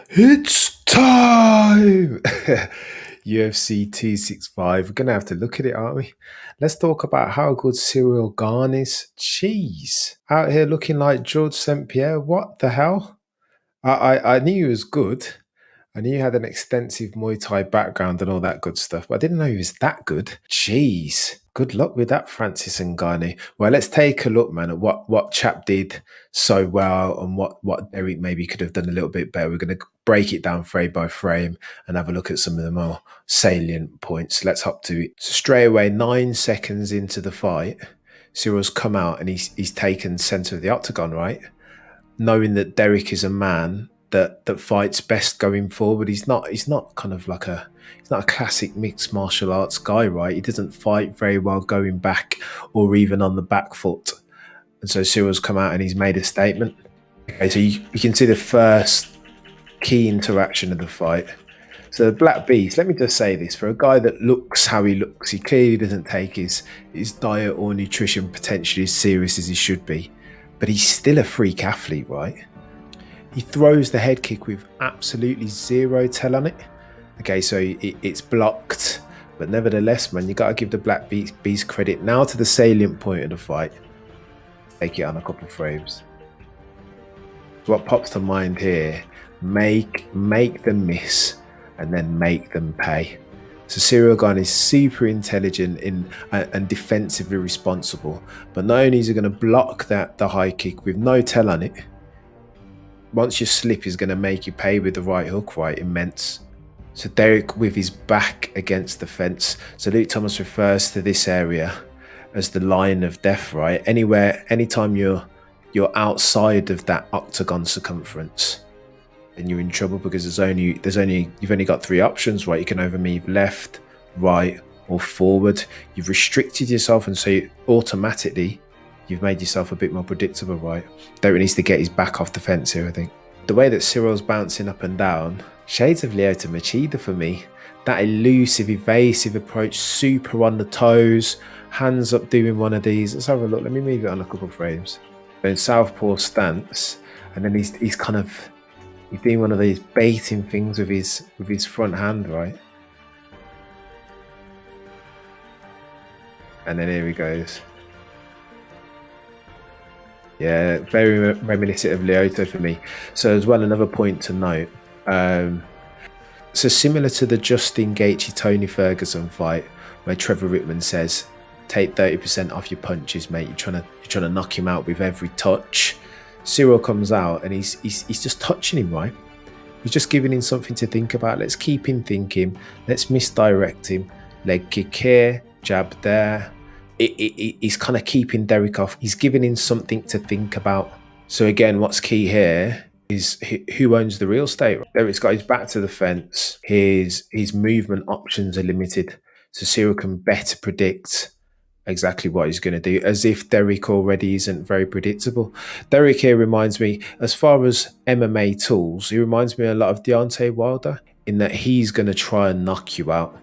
It's time! UFC 265. We're going to have to look at it, aren't we? Let's talk about how good Cyril Gane is. Jeez. Out here looking like George St. Pierre. What the hell? I knew he was good. I knew he had an extensive Muay Thai background and all that good stuff, but I didn't know he was that good. Jeez. Good luck with that, Francis Ngannou. Well, let's take a look, man, at what Chap did so well and what Derek maybe could have done a little bit better. We're going to break it down frame by frame and have a look at some of the more salient points. Let's hop to it. So straight away, 9 seconds into the fight, Cyril's come out and he's taken centre of the octagon, right? Knowing that Derek is a man that fights best going forward. He's not kind of like he's not a classic mixed martial arts guy, right? He doesn't fight very well going back or even on the back foot. And so Cyril's come out and he's made a statement. Okay, so you can see the first key interaction of the fight. So the Black Beast, let me just say this, for a guy that looks how he looks, he clearly doesn't take his diet or nutrition potentially as serious as he should be. But he's still a freak athlete, right? He throws the head kick with absolutely zero tell on it. Okay, so it's blocked. But nevertheless, man, you got to give the Black Beast credit. Now to the salient point of the fight. Take it on a couple of frames. What pops to mind here, make them miss and then make them pay. So Cyril Gane is super intelligent and defensively responsible. But not only is he going to block the high kick with no tell on it, once you slip, he's going to make you pay with the right hook, right? Immense. So Derek with his back against the fence. So Luke Thomas refers to this area as the line of death, right? Anytime you're outside of that octagon circumference, then you're in trouble because you've only got three options, right? You can either move left, right, or forward. You've restricted yourself, and so automatically you've made yourself a bit more predictable, right? Derek needs to get his back off the fence here, I think. The way that Cyril's bouncing up and down, shades of Lyoto Machida for me. That elusive, evasive approach, super on the toes, hands up doing one of these. Let's have a look. Let me move it on a couple of frames. In southpaw stance, and then he's doing one of these baiting things with his front hand, right? And then here he goes. Yeah, very reminiscent of Lyoto for me. So as well, another point to note. So similar to the Justin Gaethje Tony Ferguson fight, where Trevor Rittman says, "Take 30% off your punches, mate. You're trying to knock him out with every touch." Cyril comes out and he's just touching him, right? He's just giving him something to think about. Let's keep him thinking. Let's misdirect him. Leg kick here, jab there. He's kind of keeping Derek off. He's giving him something to think about. So again, what's key here is who owns the real estate. Derek's got his back to the fence. His movement options are limited. So Cyril can better predict exactly what he's going to do, as if Derek already isn't very predictable. Derek here reminds me, as far as MMA tools, he reminds me a lot of Deontay Wilder in that he's going to try and knock you out.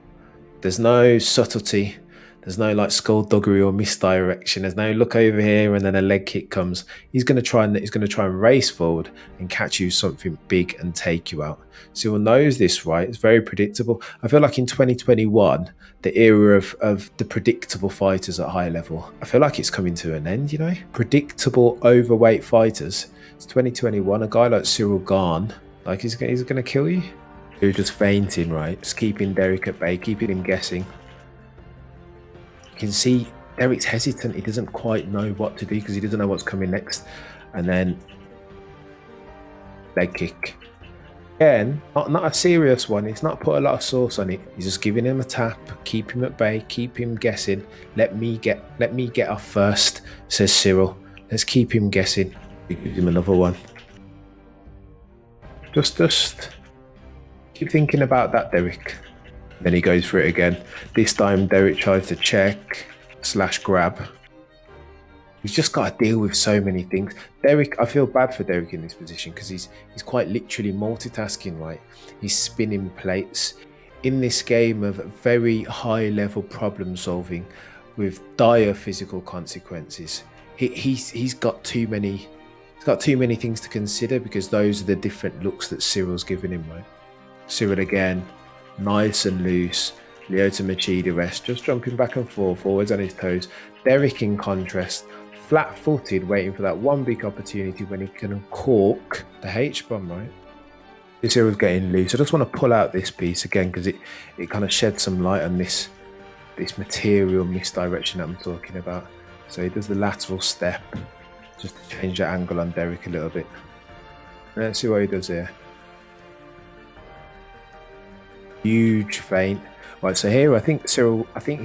There's no subtlety. There's no like skullduggery or misdirection. There's no look over here and then a leg kick comes. He's going to try and race forward and catch you something big and take you out. Cyril knows this, right? It's very predictable. I feel like in 2021, the era of the predictable fighters at high level, I feel like it's coming to an end, you know? Predictable overweight fighters. It's 2021. A guy like Cyril Gane, like he's going to kill you. You're just fainting, right? Just keeping Derek at bay, keeping him guessing. You can see Derek's hesitant. He doesn't quite know what to do because he doesn't know what's coming next. And then leg kick. Again, not a serious one. He's not put a lot of sauce on it. He's just giving him a tap, keep him at bay, keep him guessing. Let me get off first, says Cyril. Let's keep him guessing. He gives him another one. Just keep thinking about that, Derek. Then he goes for it again. This time Derek tries to check / grab. He's just got to deal with so many things. Derek, I feel bad for Derek in this position because he's quite literally multitasking, right? He's spinning plates in this game of very high level problem solving with dire physical consequences. He's got too many He's got too many things to consider because those are the different looks that Cyril's giving him, right? Cyril again, nice and loose. Lyoto Machida rest, just jumping back and forth, always on his toes. Derek, in contrast, flat-footed, waiting for that one big opportunity when he can cork the H-bomb, right? This here was getting loose. I just want to pull out this piece again because it kind of sheds some light on this material misdirection that I'm talking about. So he does the lateral step just to change the angle on Derek a little bit. Let's see what he does here. Huge feint. Right, so here I think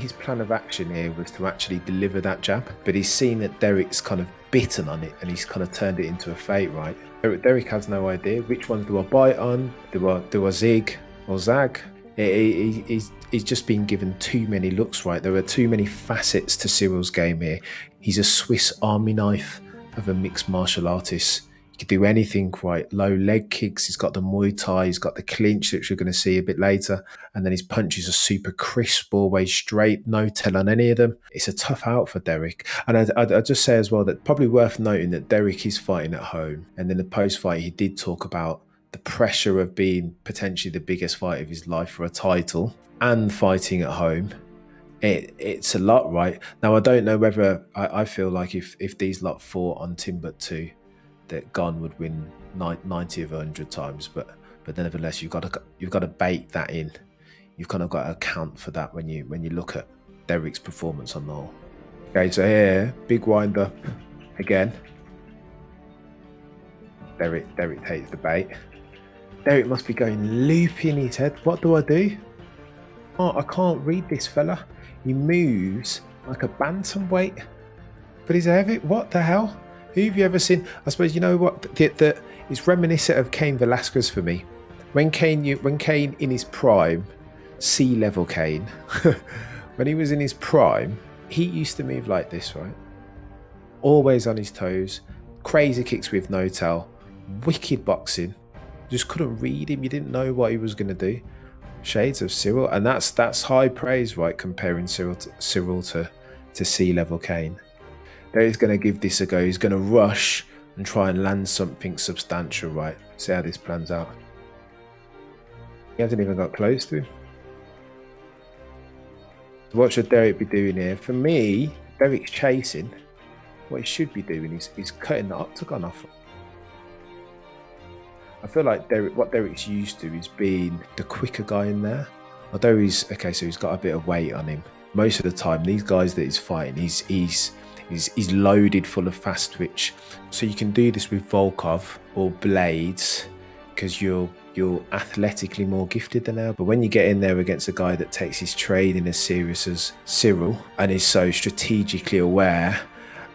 his plan of action here was to actually deliver that jab, but he's seen that Derek's kind of bitten on it and he's kind of turned it into a feint, right? Derek has no idea which ones do I bite on, do I zig or zag. He's just been given too many looks, right? There are too many facets to Cyril's game here. He's a Swiss army knife of a mixed martial artist. He can do anything, right? Low leg kicks, he's got the Muay Thai, he's got the clinch, which we're going to see a bit later. And then his punches are super crisp, always straight, no tell on any of them. It's a tough out for Derek. And I'd just say as well that probably worth noting that Derek is fighting at home. And in the post-fight, he did talk about the pressure of being potentially the biggest fight of his life for a title and fighting at home. It's a lot, right? Now, I don't know whether I feel like if these lot fought on Timbuktu, that Gane would win 90 of 100 times, but nevertheless, you've got to bake that in. You've kind of got to account for that when you look at Derek's performance on the whole. Okay, so here, big wind up again. Derek takes the bait. Derek must be going loopy in his head. What do I do? Oh, I can't read this fella. He moves like a bantamweight, but he's heavy. What the hell? Who have you ever seen? I suppose you know what. It's reminiscent of Cain Velasquez for me. When Cain in his prime, sea level Cain, when he was in his prime, he used to move like this, right? Always on his toes, crazy kicks with no tell, wicked boxing. Just couldn't read him. You didn't know what he was going to do. Shades of Cyril, and that's high praise, right? Comparing Cyril to sea level Cain. He's going to give this a go. He's going to rush and try and land something substantial, right? See how this plans out. He hasn't even got close to him. So what should Derek be doing here? For me, Derek's chasing. What he should be doing is cutting the octagon off. I feel like what Derek's used to is being the quicker guy in there. Although he's got a bit of weight on him. Most of the time, these guys that he's fighting, he's loaded full of fast twitch. So you can do this with Volkov or Blades because you're athletically more gifted than now. But when you get in there against a guy that takes his training as serious as Cyril and is so strategically aware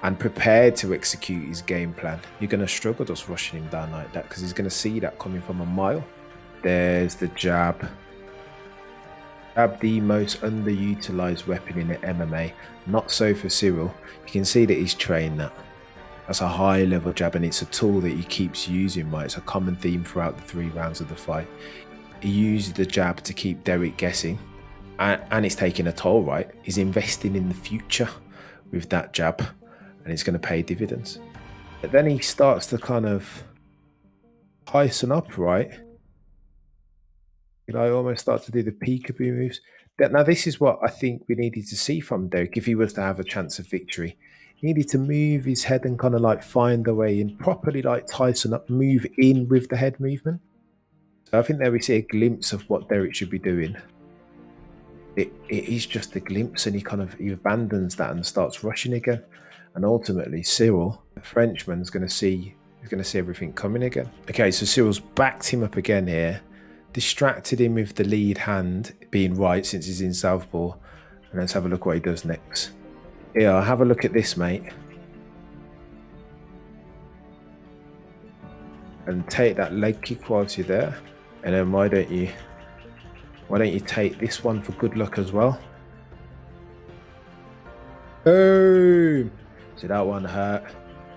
and prepared to execute his game plan, you're going to struggle just rushing him down like that because he's going to see that coming from a mile. There's the jab. Jab, the most underutilized weapon in the MMA. Not so for Cyril. You can see that he's trained that. That's a high level jab and it's a tool that he keeps using, right? It's a common theme throughout the 3 rounds of the fight. He uses the jab to keep Derek guessing and it's taking a toll, right? He's investing in the future with that jab and it's going to pay dividends. But then he starts to kind of heighten up, right? Almost start to do the peekaboo moves. Now, this is what I think we needed to see from Derek if he was to have a chance of victory. He needed to move his head and kind of like find a way in, properly like tighten up, move in with the head movement. So I think there we see a glimpse of what Derek should be doing. It is just a glimpse and he abandons that and starts rushing again. And ultimately, Cyril, the Frenchman, is going to see everything coming again. Okay, so Cyril's backed him up again here. Distracted him with the lead hand being right since he's in southpaw. And let's have a look what he does next. Yeah, have a look at this, mate. And take that leg kick whilst you're there. And then why don't you take this one for good luck as well? Boom! So that one hurt.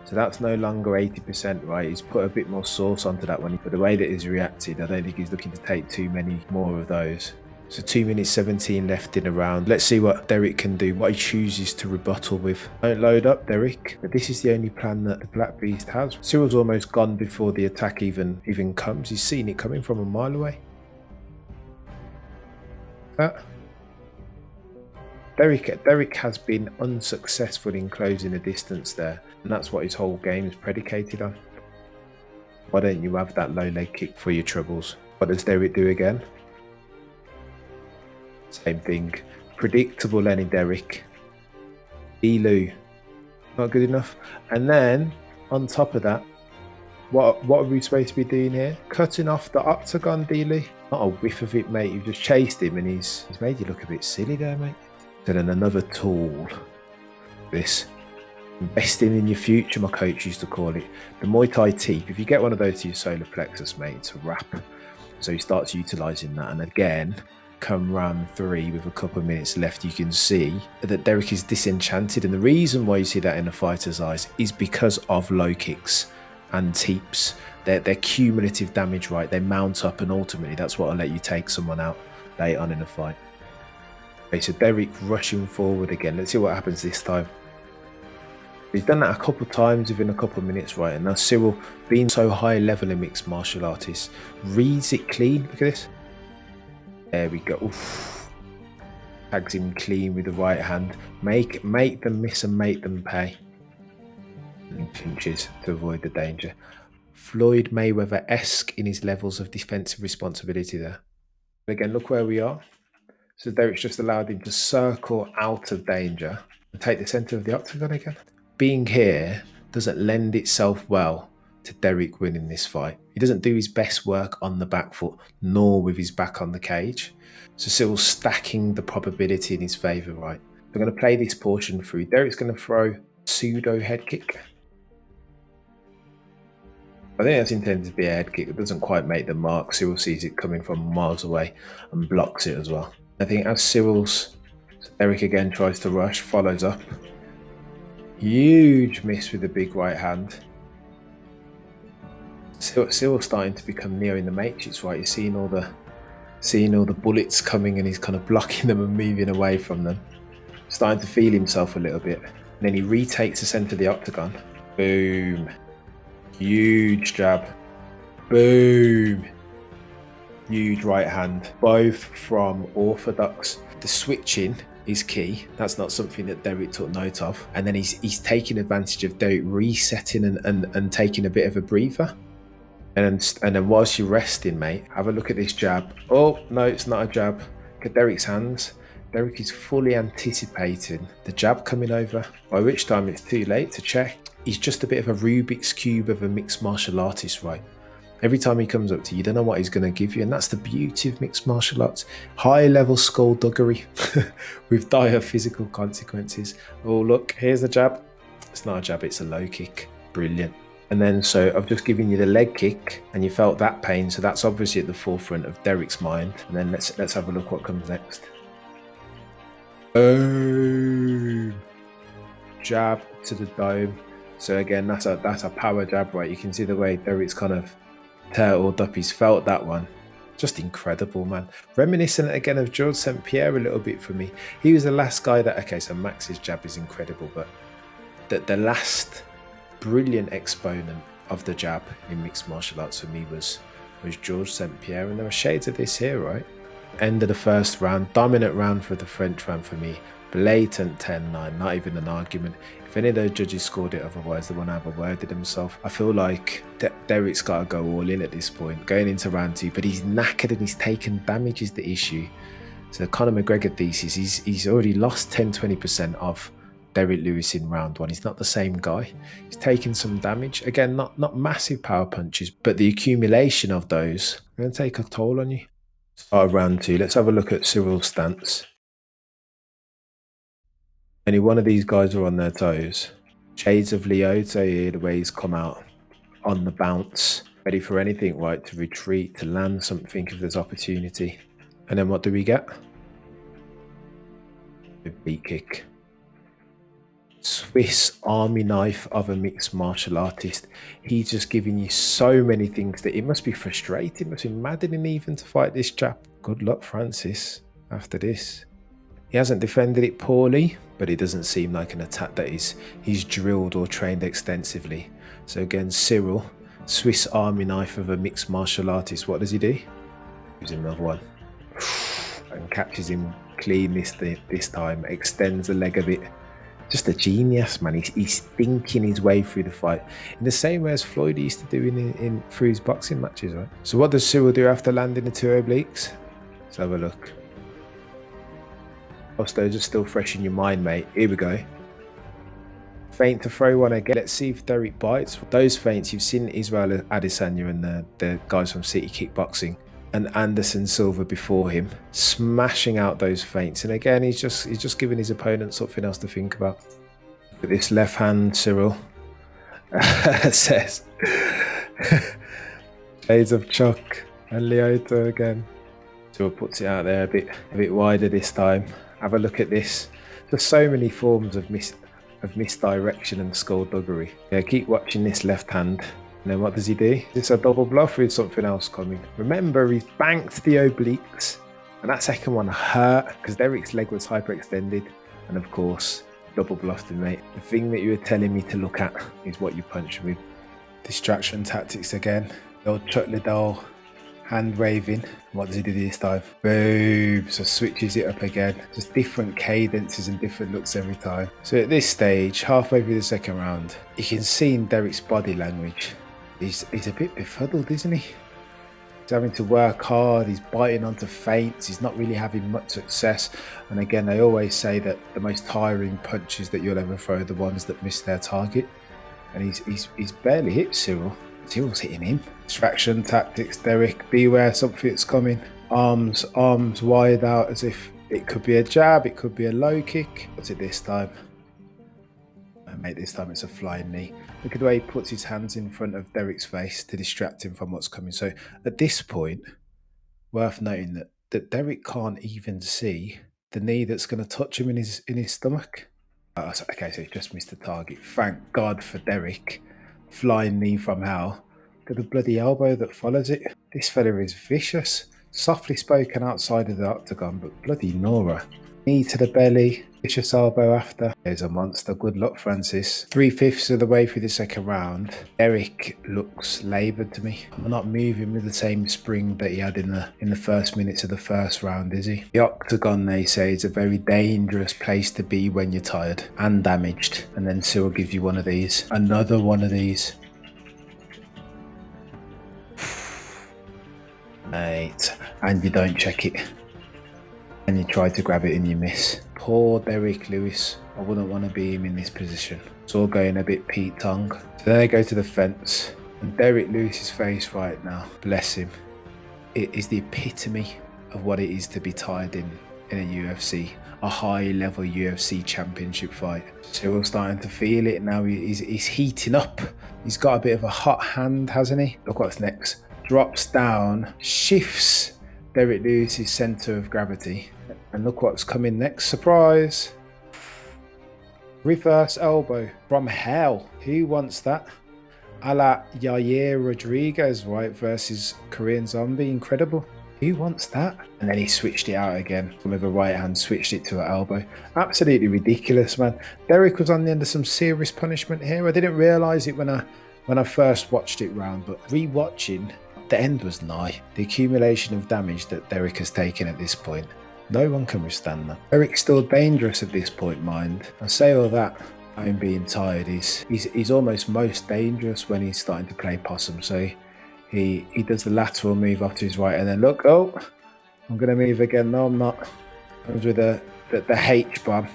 So that's no longer 80%, right? He's put a bit more sauce onto that one. But the way that he's reacted, I don't think he's looking to take too many more of those. So 2 minutes 17 left in a round. Let's see what Derek can do, what he chooses to rebuttal with. Don't load up, Derek. But this is the only plan that the Black Beast has. Cyril's almost gone before the attack even comes. He's seen it coming from a mile away. Derek has been unsuccessful in closing the distance there, and that's what his whole game is predicated on. Why don't you have that low leg kick for your troubles? What does Derek do again? Same thing. Predictable Lenny Derek. Elu. Not good enough. And then, on top of that, what are we supposed to be doing here? Cutting off the octagon, Elu. Not a whiff of it, mate. You've just chased him and he's made you look a bit silly there, mate. So then another tool. This. Investing in your future, my coach used to call it. The Muay Thai teep. If you get one of those to your solar plexus, mate, it's a wrap. So he starts utilising that. And again, come round 3 with a couple of minutes left, you can see that Derek is disenchanted. And the reason why you see that in a fighter's eyes is because of low kicks and teeps. They're cumulative damage, right? They mount up, and ultimately that's what will let you take someone out late on in a fight. Okay, so Derek rushing forward again. Let's see what happens this time. He's done that a couple of times within a couple of minutes, right? And now Cyril, being so high level in mixed martial artists, reads it clean. Look at this. There we go. Oof. Tags him clean with the right hand. Make them miss and make them pay. And clinches to avoid the danger. Floyd Mayweather-esque in his levels of defensive responsibility there. But again, look where we are. So Derek's just allowed him to circle out of danger and take the centre of the octagon again. Being here doesn't lend itself well to Derek winning this fight. He doesn't do his best work on the back foot, nor with his back on the cage. So Cyril's stacking the probability in his favour, right? I'm going to play this portion through. Derek's going to throw pseudo head kick. I think that's intended to be a head kick. It doesn't quite make the mark. Cyril sees it coming from miles away and blocks it as well. I think as Derek again tries to rush, follows up. Huge miss with the big right hand. Cyril's starting to become near in the matrix, right? You're seeing all the bullets coming, and he's kind of blocking them and moving away from them. Starting to feel himself a little bit. And then he retakes the centre of the octagon. Boom. Huge jab. Boom. Huge right hand. Both from orthodox. The switching is key. That's not something that Derek took note of. And then he's taking advantage of Derek resetting and taking a bit of a breather. And then whilst you're resting, mate, have a look at this jab. Oh, no, it's not a jab. Look at Derek's hands. Derek is fully anticipating the jab coming over, by which time it's too late to check. He's just a bit of a Rubik's Cube of a mixed martial artist, right? Every time he comes up to you, you don't know what he's going to give you. And that's the beauty of mixed martial arts. High-level skullduggery with dire physical consequences. Oh, look, here's the jab. It's not a jab, it's a low kick. Brilliant. And then, so I've just given you the leg kick and you felt that pain. So that's obviously at the forefront of Derek's mind. And then let's have a look what comes next. Boom. Jab to the dome. So again, that's a power jab, right? You can see the way Derek's kind of turtled up. He's felt that one. Just incredible, man. Reminiscent again of Georges St-Pierre a little bit for me. He was the last guy that, okay, so Max's jab is incredible, but the last brilliant exponent of the jab in mixed martial arts for me was Georges St-Pierre. And there are shades of this here, right? End of the first round, dominant round for the French fan for me. Blatant 10-9, not even an argument. If any of those judges scored it otherwise, they want to have a word with himself. I feel like Derek's got to go all in at this point, going into round 2, but he's knackered and he's taken damage is the issue. So the Conor McGregor thesis, he's already lost 10-20% of Derek Lewis in round 1. He's not the same guy. He's taken some damage. Again, not massive power punches, but the accumulation of those are going to take a toll on you. Start of round 2. Let's have a look at Cyril's stance. Any one of these guys are on their toes. Shades of Lyoto here, the way he's come out on the bounce, ready for anything, right? To retreat, to land something if there's opportunity. And then what do we get? A beat kick. Swiss army knife of a mixed martial artist. He's just giving you so many things that it must be frustrating, it must be maddening even to fight this chap. Good luck, Francis, after this. He hasn't defended it poorly, but it doesn't seem like an attack that he's drilled or trained extensively. So again, Cyril, Swiss army knife of a mixed martial artist. What does he do? Gives him another one and catches him clean this time. Extends the leg a bit. Just a genius, man. He's thinking his way through the fight in the same way as Floyd used to do in through his boxing matches, right? So what does Cyril do after landing the 2 obliques? Let's have a look. Whilst those are still fresh in your mind, mate. Here we go. Feint to throw one again. Let's see if Derek bites. Those feints, you've seen Israel Adesanya and the guys from City Kickboxing and Anderson Silva before him smashing out those feints. And again, he's just giving his opponent something else to think about. But this left hand, Cyril says shades of Chuck and Lyoto again. Cyril puts it out there a bit wider this time. Have a look at this. There's so many forms of misdirection and skullduggery. Yeah, keep watching this left hand. And then what does he do? Is this a double bluff or is something else coming? Remember, he's banked the obliques. And that second one hurt because Derek's leg was hyperextended. And of course, double bluffed him, mate. The thing that you were telling me to look at is what you punch with. Distraction tactics again. The old Chuck Liddell hand waving. What does he do this time? Boom. So switches it up again. Just different cadences and different looks every time. So at this stage, halfway through the second round, you can see in Derek's body language, he's a bit befuddled, isn't he? He's having to work hard. He's biting onto feints. He's not really having much success. And again, they always say that the most tiring punches that you'll ever throw are the ones that miss their target. And he's barely hit Cyril. Cyril's hitting him. Distraction tactics, Derek. Beware, something's coming. Arms wide out as if it could be a jab, it could be a low kick. What's it this time? Mate, this time it's a flying knee. Look at the way he puts his hands in front of Derek's face to distract him from what's coming. So at this point, worth noting that Derek can't even see the knee that's going to touch him in his stomach. Okay, so he just missed the target. Thank God for Derek. Flying knee from hell. Look at the bloody elbow that follows it. This fella is vicious. Softly spoken outside of the octagon, but bloody Nora. Knee to the belly. Vicious elbow after. There's a monster. Good luck, Francis. 3/5 of the way through the second round. Derek looks laboured to me. I'm not moving with the same spring that he had in the first minutes of the first round, is he? The octagon, they say, is a very dangerous place to be when you're tired and damaged. And then Cyril gives you one of these. Another one of these. Mate. And you don't check it. And you try to grab it and you miss. Poor Derek Lewis. I wouldn't want to be him in this position. It's all going a bit Pete Tong. So then they go to the fence. And Derek Lewis's face right now, bless him, it is the epitome of what it is to be tired in a UFC. A high level UFC championship fight. Cyril's starting to feel it now. He's heating up. He's got a bit of a hot hand, hasn't he? Look what's next. Drops down, shifts Derek Lewis's centre of gravity. And look what's coming next. Surprise! Reverse elbow from hell. Who wants that? A la Yair Rodriguez, right, versus Korean Zombie. Incredible. Who wants that? And then he switched it out again. With a right hand, switched it to an elbow. Absolutely ridiculous, man. Derek was on the end of some serious punishment here. I didn't realise it when I first watched it round, but re-watching, the end was nigh. The accumulation of damage that Derek has taken at this point, no one can withstand that. Derek's still dangerous at this point, mind. I say all that, I'm being tired. He's almost most dangerous when he's starting to play possum. So he does the lateral move off to his right, and then look, oh, I'm going to move again. No, I'm not. Comes with the H-bomb,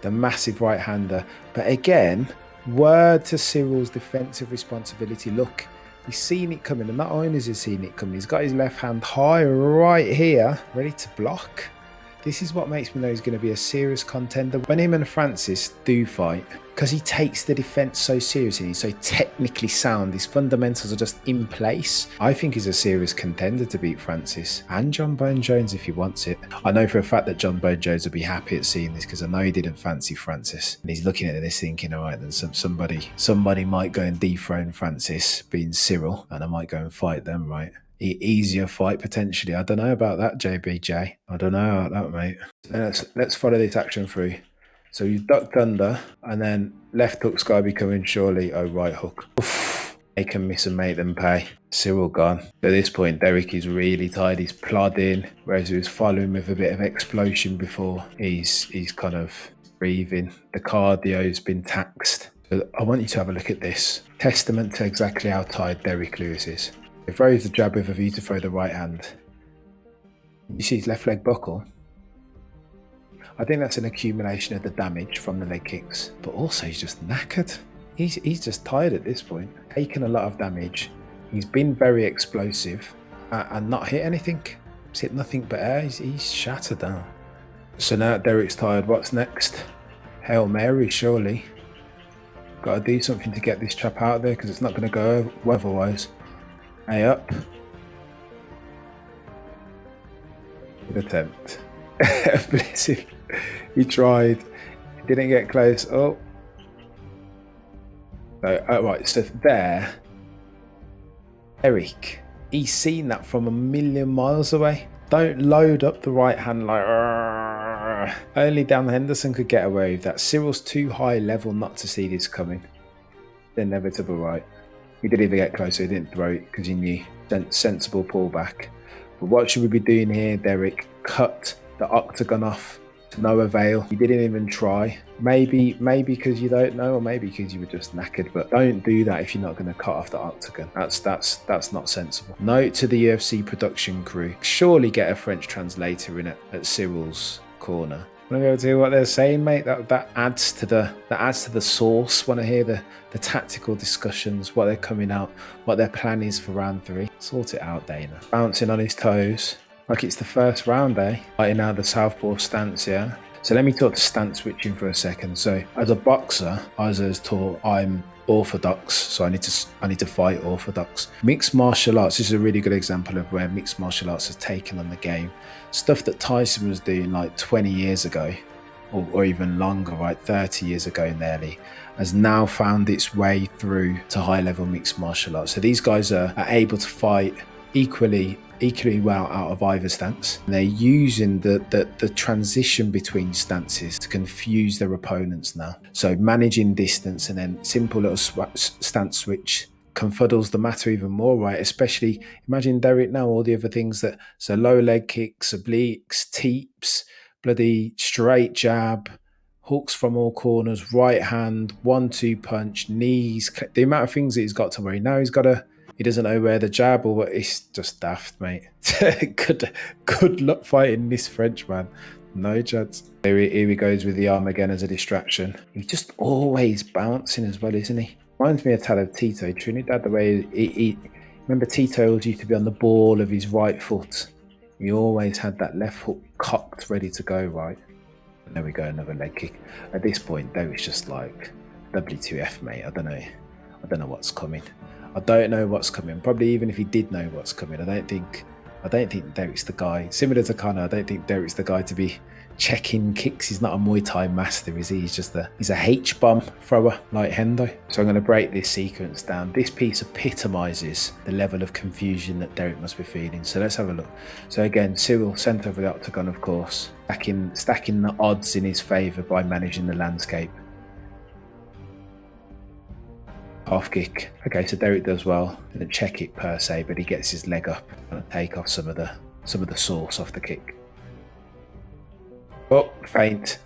the massive right-hander. But again, word to Cyril's defensive responsibility. Look, he's seen it coming, and not only has he seen it coming, he's got his left hand high right here, ready to block. This is what makes me know he's going to be a serious contender. When him and Francis do fight, because he takes the defense so seriously. He's so technically sound. His fundamentals are just in place. I think he's a serious contender to beat Francis and John Bone Jones if he wants it. I know for a fact that John Bone Jones will be happy at seeing this because I know he didn't fancy Francis. And he's looking at this thinking, all right, then somebody might go and dethrone Francis being Cyril, and I might go and fight them, right? Easier fight potentially. I don't know about that, JBJ. I don't know about that, mate. Let's follow this action through. So you ducked under, and then left hook's got to be coming surely. Oh, right hook. Oof. They can miss and make them pay. Cyril gone. At this point, Derek is really tired. He's plodding, whereas he was following with a bit of explosion before. He's kind of breathing. The cardio's been taxed. So I want you to have a look at this. Testament to exactly how tired Derek Lewis is. He throws the jab with a view to throw the right hand. You see his left leg buckle? I think that's an accumulation of the damage from the leg kicks, but also he's just knackered. He's just tired at this point. Taken a lot of damage. He's been very explosive and not hit anything. He's hit nothing but air. He's shattered down. So now Derek's tired. What's next? Hail Mary, surely. Got to do something to get this chap out of there because it's not going to go otherwise. Hey, up. Good attempt. Bless him. He tried. He didn't get close. Oh. Right. So there, Eric, he's seen that from a million miles away. Don't load up the right hand like. Argh. Only Dan Henderson could get away with that. Cyril's too high level not to see this coming. The inevitable right. He didn't even get close, so he didn't throw it because he knew. Sensible pullback. But what should we be doing here, Derek? Cut the octagon off to no avail. He didn't even try. Maybe because you don't know, or maybe because you were just knackered. But don't do that if you're not going to cut off the octagon. That's not sensible. Note to the UFC production crew: surely get a French translator in at Cyril's corner. Want to be able to hear what they're saying, mate? That adds to the sauce. Want to hear the tactical discussions, what they're coming out, what their plan is for round 3. Sort it out, Dana. Bouncing on his toes like it's the first round, eh? Fighting out the southpaw stance, yeah. So let me talk to stance switching for a second. So as a boxer, I was taught I'm orthodox, so I need to fight orthodox. Mixed martial arts, this is a really good example of where mixed martial arts has taken on the game. Stuff that Tyson was doing like 20 years ago, or even longer, right, 30 years ago nearly, has now found its way through to high-level mixed martial arts. So these guys are able to fight equally well out of either stance. And they're using the transition between stances to confuse their opponents now. So managing distance and then simple little stance switch confuddles the matter even more, right? Especially, imagine Derek now, all the other things that, so low leg kicks, obliques, teeps, bloody straight jab, hooks from all corners, right hand, 1-2 punch, knees, the amount of things that he's got to worry. Now he doesn't know where the jab or what. It's just daft, mate. Good luck fighting this French man. No chance. Here he goes with the arm again as a distraction. He's just always bouncing as well, isn't he? Reminds me a tal of Tito Trinidad, the way he remember Tito used to be on the ball of his right foot. He always had that left hook cocked, ready to go, right? And there we go, another leg kick. At this point, Derek's just like, W2F, mate. I don't know what's coming. I don't know what's coming. Probably even if he did know what's coming, I don't think Derek's the guy. Similar to Conor, I don't think Derek's the guy to be checking kicks. He's not a Muay Thai master, is he? He's a H-bomb thrower like Hendo. So I'm going to break this sequence down. This piece epitomizes the level of confusion that Derek must be feeling. So let's have a look. So again, Cyril centre of the octagon, of course, stacking the odds in his favour by managing the landscape. Half kick. Okay, so Derek does well. Didn't check it per se, but he gets his leg up and take off some of the sauce off the kick. Oh, feint.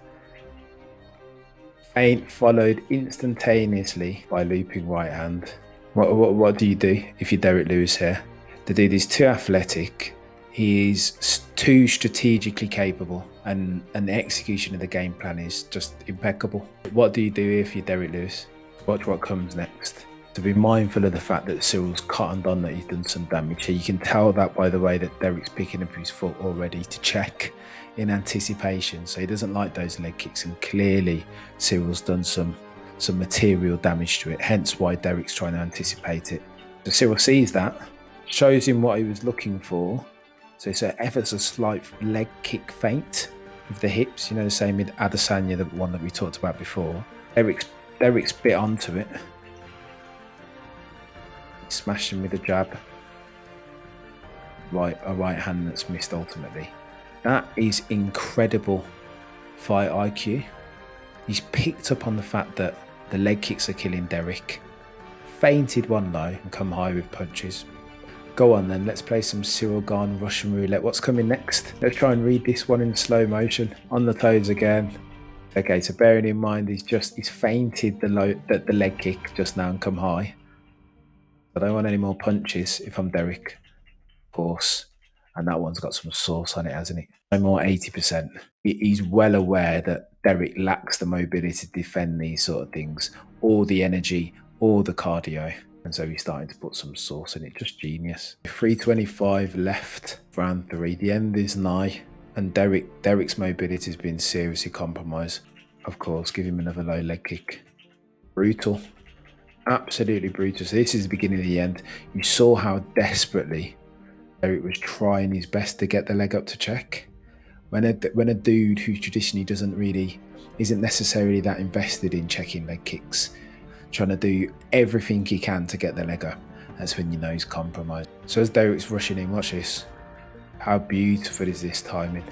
Feint followed instantaneously by looping right hand. What do you do if you're Derek Lewis here? The dude is too athletic. He is too strategically capable, and the execution of the game plan is just impeccable. What do you do if you're Derek Lewis? Watch what comes next. To be mindful of the fact that Cyril's cottoned on that he's done some damage here. You can tell that by the way that Derek's picking up his foot already to check in anticipation. So he doesn't like those leg kicks, and clearly Cyril's done some some material damage to it, hence why Derek's trying to anticipate it. So Cyril sees that, shows him what he was looking for. So it's ever so slight leg kick feint with the hips, you know, the same with Adesanya, the one that we talked about before. Derek's bit onto it. Smashed him with a jab. A right hand that's missed ultimately. That is incredible fight IQ. He's picked up on the fact that the leg kicks are killing Derek. Feinted one low and come high with punches. Go on then, let's play some Cyril Gane Russian roulette. What's coming next? Let's try and read this one in slow motion. On the toes again. Okay, so bearing in mind he's feinted the leg kick just now and come high. I don't want any more punches if I'm Derek, of course. And that one's got some sauce on it, hasn't it? No more 80%. He's well aware that Derek lacks the mobility to defend these sort of things, or the energy, or the cardio. And so he's starting to put some sauce in it. Just genius. 3:25 left, round 3. The end is nigh. And Derek's mobility has been seriously compromised. Of course, give him another low leg kick. Brutal. Absolutely brutal. So this is the beginning of the end. You saw how desperately Derek was trying his best to get the leg up to check. When a dude who traditionally isn't necessarily that invested in checking leg kicks, trying to do everything he can to get the leg up, that's when you know he's compromised. So as Derek's rushing in, watch this. How beautiful is this timing?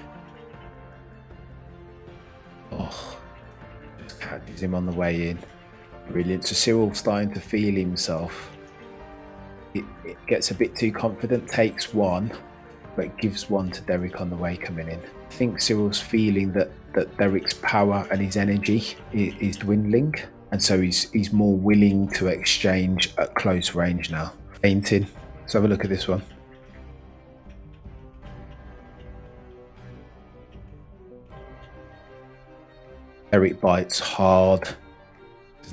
Oh, just catches him on the way in. Brilliant. So Cyril's starting to feel himself. It gets a bit too confident, takes one, but gives one to Derek on the way coming in. I think Cyril's feeling that Derek's power and his energy is dwindling, and so he's more willing to exchange at close range now. Feinting. Let's have a look at this one. Derek bites hard.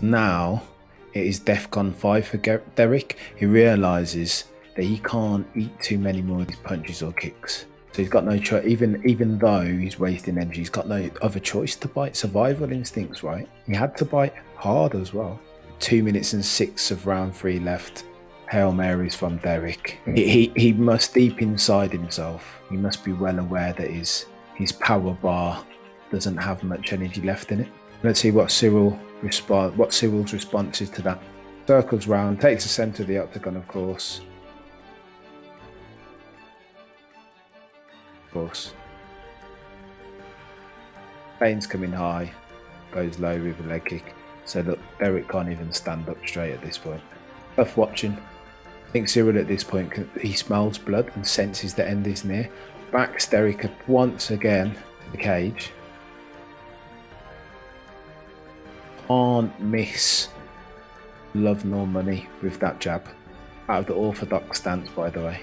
Now it is DEFCON 5 for Derek. He realises that he can't eat too many more of these punches or kicks. So he's got no choice, even though he's wasting energy, he's got no other choice to bite. Survival instincts, right? He had to bite hard as well. 2 minutes and 6 of round 3 left. Hail Marys from Derek. He must, deep inside himself, he must be well aware that his power bar doesn't have much energy left in it. Let's see what Cyril's response is to that. Circles round, takes the centre of the octagon, of course. Bane's coming high, goes low with a leg kick. So look, Derek can't even stand up straight at this point. Tough watching. I think Cyril at this point, he smells blood and senses the end is near. Backs Derek up once again to the cage. Can't miss love nor money with that jab. Out of the orthodox stance, by the way.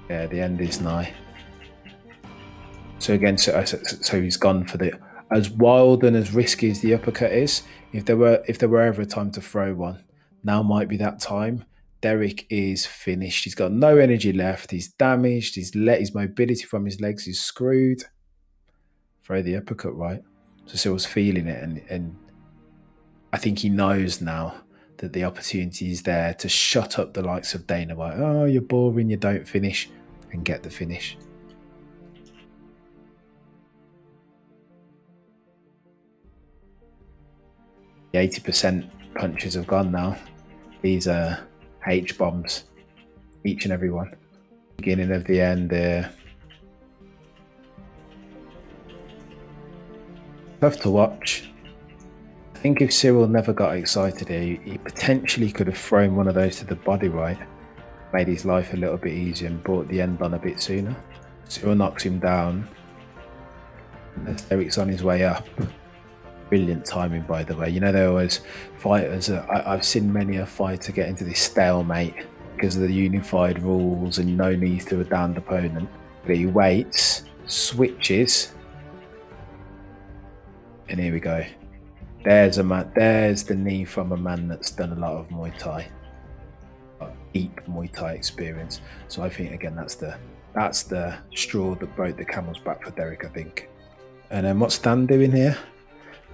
Yeah, the end is nigh. So again, so he's gone for the, as wild and as risky as the uppercut is. If there were ever a time to throw one, now might be that time. Derek is finished. He's got no energy left. He's damaged. His mobility from his legs is screwed. Throw the uppercut, right? So Cyril's feeling it, and I think he knows now that the opportunity is there to shut up the likes of Dana White. Oh, you're boring, you don't finish, and get the finish. The 80% punches have gone now. These are H-bombs, each and every one. Beginning of the end there. Tough to watch. I think if Cyril never got excited here, he potentially could have thrown one of those to the body, right? Made his life a little bit easier and brought the end on a bit sooner. Cyril knocks him down. As Derek's on his way up. Brilliant timing, by the way. You know, there always fighters. I've seen many a fighter get into this stalemate because of the unified rules and no need to a downed opponent. But he waits, switches, and here we go. There's the knee from a man that's done a lot of Muay Thai, deep Muay Thai experience. So I think again that's the straw that broke the camel's back for Derek, I think. And then what's Dan doing here?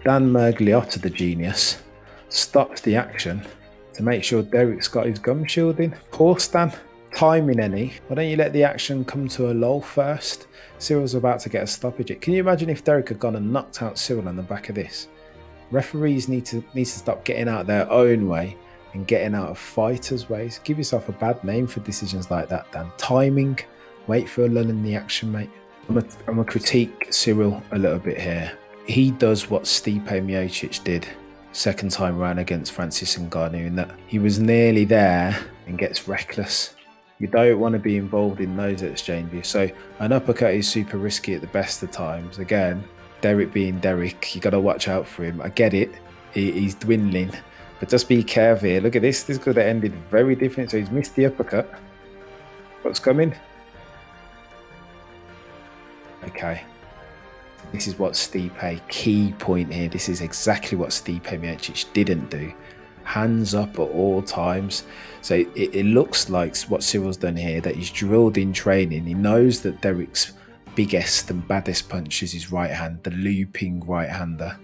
Dan Mergliotta, the genius, stops the action to make sure Derek's got his gum shield in. Poor Stan. Timing any. Why don't you let the action come to a lull first? Cyril's about to get a stoppage. Can you imagine if Derek had gone and knocked out Cyril on the back of this? Referees need to stop getting out their own way and getting out of fighters' ways. Give yourself a bad name for decisions like that, Dan. Timing. Wait for a lull in the action, mate. I'm gonna critique Cyril a little bit here. He does what Stipe Miocic did second time around against Francis Ngannou, in that he was nearly there and gets reckless. You don't want to be involved in those exchanges. So an uppercut is super risky at the best of times. Again, Derek being Derek, you got to watch out for him. I get it. He's dwindling. But just be careful here. Look at this. This could have ended very different. So he's missed the uppercut. What's coming? Okay. This is what Stipe, key point here. This is exactly what Stipe Miocic didn't do. Hands up at all times. So it looks like what Cyril's done here, that he's drilled in training. He knows that Derek's biggest and baddest punch is his right hand, the looping right hander.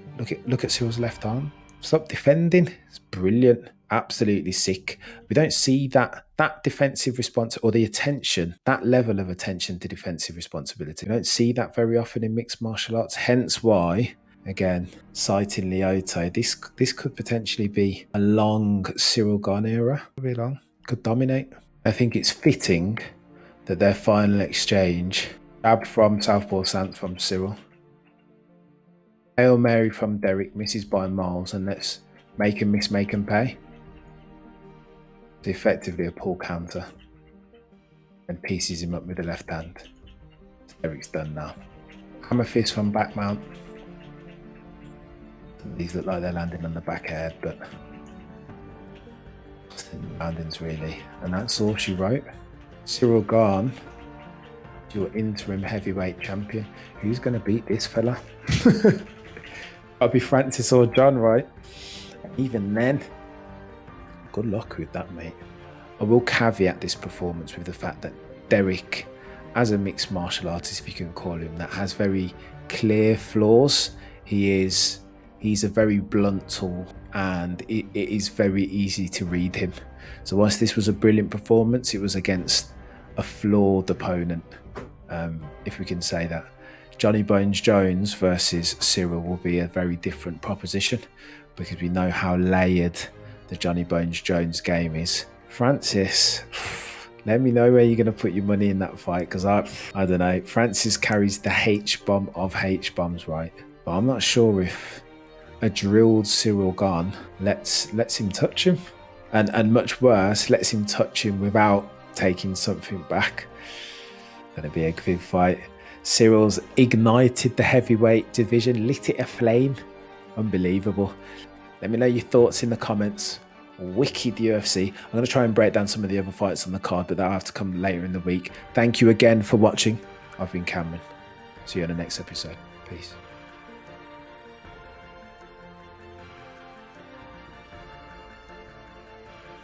Look at Cyril's left arm. Stop defending. It's brilliant. Absolutely sick. We don't see that defensive response, or the attention, that level of attention to defensive responsibility. We don't see that very often in mixed martial arts. Hence why, again, citing Lyoto, this could potentially be a long Cyril Gane era. Really long. Could dominate. I think it's fitting that their final exchange, jab from southpaw stance from Cyril, Hail Mary from Derek, misses by miles, and let's make him miss, make him pay. It's effectively a pull counter and pieces him up with the left hand. Derek's done now. Hammer fist from back mount. These look like they're landing on the back head, but landings really. And that's all she wrote. Cyril Gane, your interim heavyweight champion. Who's going to beat this fella? That'll be Francis or John, right? Even then, good luck with that, mate. I will caveat this performance with the fact that Derek, as a mixed martial artist, if you can call him that, has very clear flaws. He's a very blunt tool, and it is very easy to read him. So whilst this was a brilliant performance, it was against a flawed opponent, if we can say that. Johnny Bones Jones versus Cyril will be a very different proposition, because we know how layered the Johnny Bones Jones game is. Francis, let me know where you're going to put your money in that fight, because I don't know. Francis carries the H-bomb of H-bombs, right? But I'm not sure if a drilled Cyril Gane lets him touch him, and much worse, lets him touch him without taking something back. Gonna be a good fight. Cyril's ignited the heavyweight division, lit it aflame. Unbelievable. Let me know your thoughts in the comments. Wicked UFC. I'm going to try and break down some of the other fights on the card, but that'll have to come later in the week. Thank you again for watching. I've been Cameron. See you on the next episode. Peace.